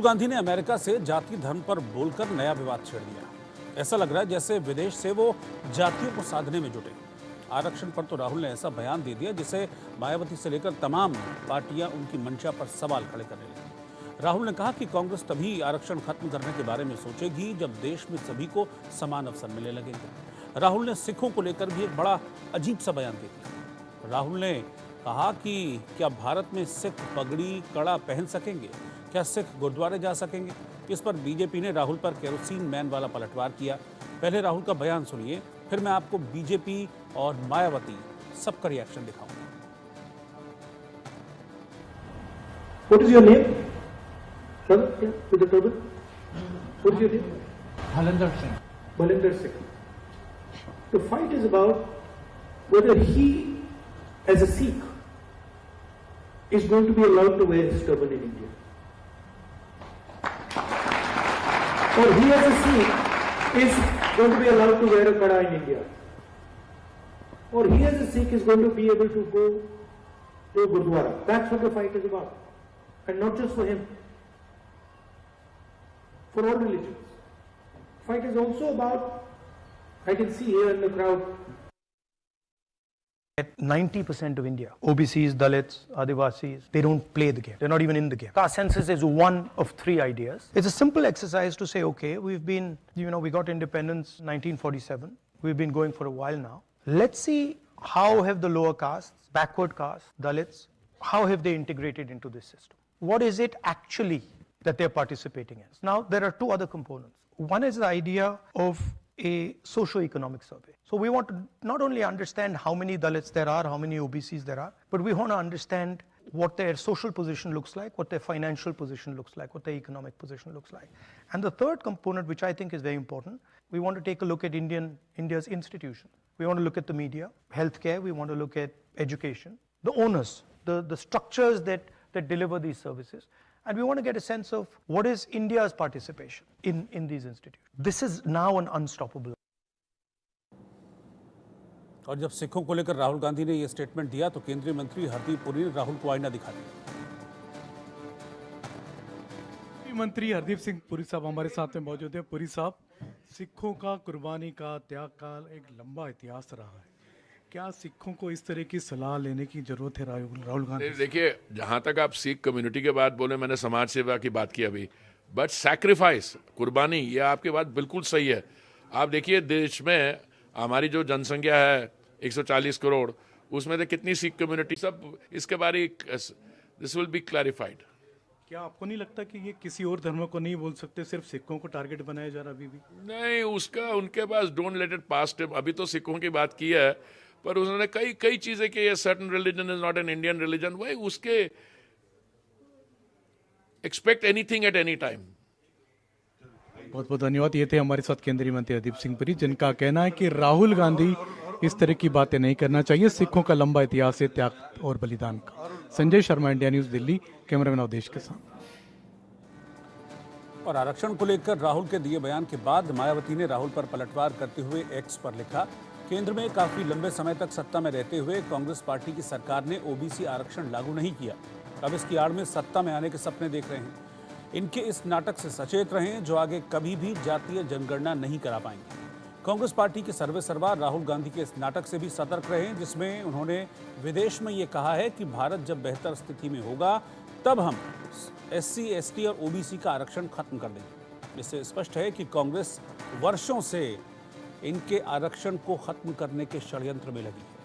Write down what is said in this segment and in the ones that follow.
गांधी ने अमेरिका से जाति धर्म पर बोलकर नया विवाद छेड़ दिया। ऐसा लग रहा है जैसे विदेश से वो जातियों को साधने में जुटे। आरक्षण पर तो राहुल ने ऐसा बयान दे दिया जिसे मायावती से लेकर तमाम पार्टियां उनकी मंशा पर सवाल खड़े करने लगी। राहुल ने कहा कि कांग्रेस तभी आरक्षण खत्म करने के बारे में सोचेगी जब देश में सभी को समान अवसर मिलने लगेंगे। राहुल ने सिखों को लेकर भी एक बड़ा अजीब सा बयान दे दिया। राहुल ने कहा कि क्या भारत में सिख पगड़ी कड़ा पहन सकेंगे, क्या सिख गुरुद्वारे जा सकेंगे। इस पर बीजेपी ने राहुल पर केरोसिन मैन वाला पलटवार किया। पहले राहुल का बयान सुनिए, फिर मैं आपको बीजेपी और मायावती सबका रिएक्शन दिखाऊंगा। What is your name? Sir, with the turban. What is your name? Balinder Singh. Balinder Singh. The fight is about whether he, as a Sikh, is going to be allowed to wear his turban in India. Or he as a Sikh is going to be allowed to wear a kada in India. Or he as a Sikh is going to be able to go to a Gurdwara. That's what the fight is about. And not just for him. For all religions. Fight is also about, I can see here in the crowd, 90% of India, OBCs, Dalits, Adivasis, they don't play the game. They're not even in the game. Caste census is one of 3 ideas. It's a simple exercise to say, okay, we've been, we got independence 1947. We've been going for a while now. Let's see how have the lower castes, backward castes, Dalits, how have they integrated into this system? What is it actually that they're participating in? Now, there are 2 other components. One is the idea of a socio-economic survey. So we want to not only understand how many Dalits there are, how many OBCs there are, but we want to understand what their social position looks like, what their financial position looks like, what their economic position looks like. And the third component, which I think is very important, we want to take a look at India's institutions. We want to look at the media, healthcare, we want to look at education, the owners, the structures that deliver these services. And we want to get a sense of what is India's participation in these institutions. This is now an unstoppable. और जब सिखों को लेकर राहुल गांधी ने यह statement दिया तो केंद्रीय मंत्री हरदीप पुरी ने राहुल को आईना दिखा दिया। मंत्री हरदीप सिंह पुरी साहब हमारे साथ में मौजूद हैं। पुरी साहब, सिखों का कुर्बानी का त्याग का एक लंबा इतिहास रहा है, क्या सिखों को इस तरह की सलाह लेने की जरूरत है राहुल गांधी? देखिए, जहां तक आप सिख कम्युनिटी के बात बोले, मैंने समाज सेवा की बात की अभी, बट सैक्रिफाइस, कुर्बानी, ये आपकी बात बिल्कुल सही है। आप देखिए, देश में हमारी जो जनसंख्या है 140 करोड़, उसमें से कितनी सिख कम्युनिटी, सब इसके बारे दिस विल बी क्लैरिफाइड। क्या आपको नहीं लगता कि ये किसी और धर्म को नहीं बोल सकते, सिर्फ सिखों को टारगेट बनाया जा रहा अभी भी? नहीं, उसका उनके पास डोंट लेट इट पास। अभी तो सिखों की बात की है, पर उन्होंने कई चीजें की है। Certain religion is not an Indian religion, वही उसके expect anything at any time. बहुत बहुत धन्यवाद। ये थे हमारे साथ केंद्रीय मंत्री हरदीप सिंह पुरी, जिनका कहना है कि राहुल गांधी इस तरह की बातें नहीं करना चाहिए। सिखों का लंबा इतिहास है त्याग और बलिदान का। Sanjay Sharma, India News, Delhi. Cameraman Avdhesh के साथ। और आरक्षण को लेकर राहुल के दिए बयान के बाद मायावती ने राहुल पर पलटवार करते हुए एक्स पर लिखा, केंद्र में काफी लंबे समय तक सत्ता में रहते हुए कांग्रेस पार्टी की सरकार ने ओबीसी आरक्षण लागू नहीं किया। अब इसकी आड़ में सत्ता में आने के सपने देख रहे हैं। इनके इस नाटक से सचेत रहें जो आगे कभी भी जातीय जनगणना नहीं करा पाएंगे। कांग्रेस पार्टी के सर्वेसर्वा राहुल गांधी के इस नाटक से भी सतर्क रहें जिसमें उन्होंने विदेश में ये कहा है कि भारत जब बेहतर स्थिति में होगा तब हम SC, ST और OBC का आरक्षण खत्म कर देंगे। इससे स्पष्ट है कि कांग्रेस वर्षों से इनके आरक्षण को खत्म करने के षड्यंत्र में लगी है।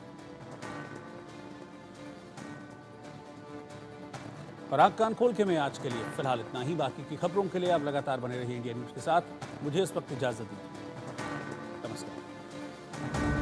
और आंख कान खोल के मैं आज के लिए फिलहाल इतना ही। बाकी की खबरों के लिए आप लगातार बने रहिए इंडिया न्यूज के साथ। मुझे इस वक्त इजाजत दीजिए। नमस्कार।